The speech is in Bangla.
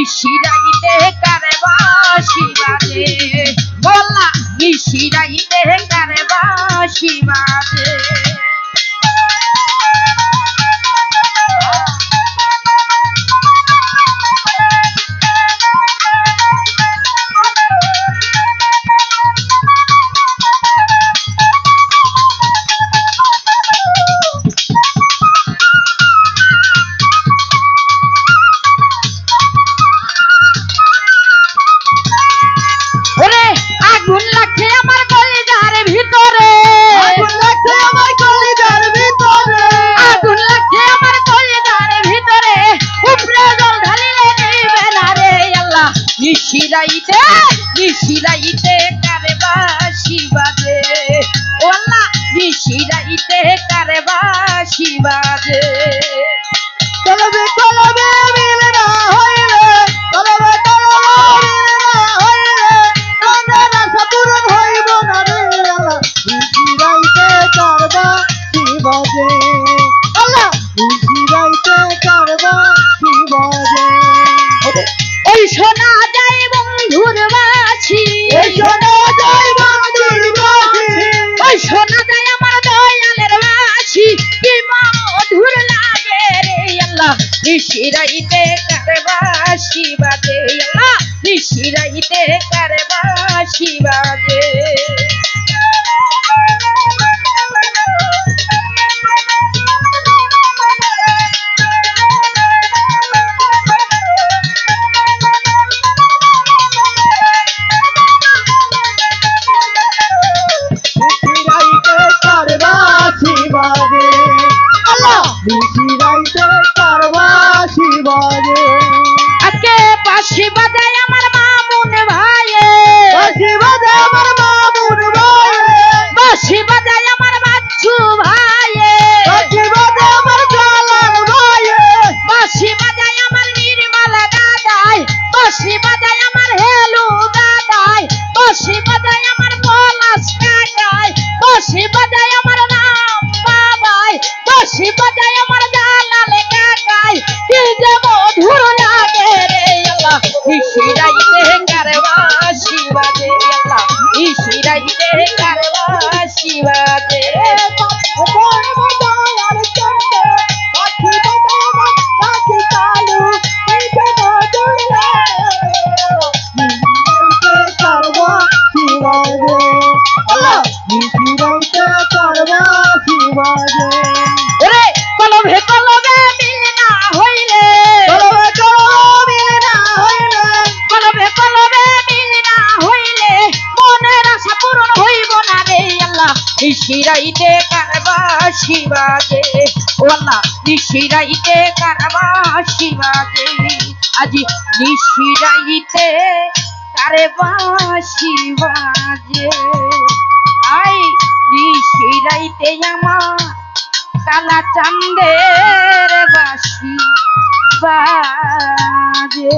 নিশিরাইতে কারে বাঁশি বাজে বলা নিশিরাইতে কারে বাঁশি বাজে নিশিরাইতে নিশিরাইতে কারে বাঁশি বাজে ওলা নিশিরাইতে কারে বাঁশি বাজে কলবে কলবে মিল না হইলে কলবে কলবে মিল না হইলে মনের আশা পূরণ হইব না রে আল্লাহ নিশিরাইতে কারে বাঁশি বাজে আল্লাহ নিশিরাইতে কারে বাঁশি বাজে ওই শোনা যায় বন্ধুর বাঁশি ওই শোনা যায় বন্ধুর বাঁশি ওই শোনা যায় আমার দয়ালের বাঁশি কি মধুর লাগে রে আল্লাহ নিশিরাইতে কারে বাঁশি বাজে আল্লাহ নিশিরাইতে কারে বাঁশি বাজে নিশিরাইতে কার বাঁশি বাজে আজকে বাঁশি বাজায় আমার মামুন ভাইয়ে বাঁশি বাজে আমার মামুন ভাইয়ে বাঁশি বাজায় আমার বাচ্চু ভাইয়ে বাঁশি বাজে আমার জালাল ভাইয়ে বাঁশি বাজায় আমার নির্মলা দাদাই বাঁশি বাজায় আমার হেলু দাদাই বাঁশি বাজায় আমার পলাশ কাকাই বাঁশি বাজায় আমার নাম বাবাই বাঁশি বাজায় আমার জালাল কাকাই কি যে মধুর লাগে রে আল্লাহ নিশিরাইতে কারে বাঁশি বাজে আল্লাহ নিশিরাইতে কারে বাঁশি বাজে ওরে কলবে কলবে মিল না হইলে কলবে কলবে মিল না হইলে কলবে কলবে মিল না হইলে মনের আশা পূরণ হইব না রে আল্লাহ নিশিরাইতে কারে বাঁশি বাজে ও আল্লাহ নিশিরাইতে কারে বাঁশি বাজে আজি নিশিরাইতে কারে বাঁশি বাজে আই নিশিরাইতে আমার কালা চান্দের বাঁশি বাজে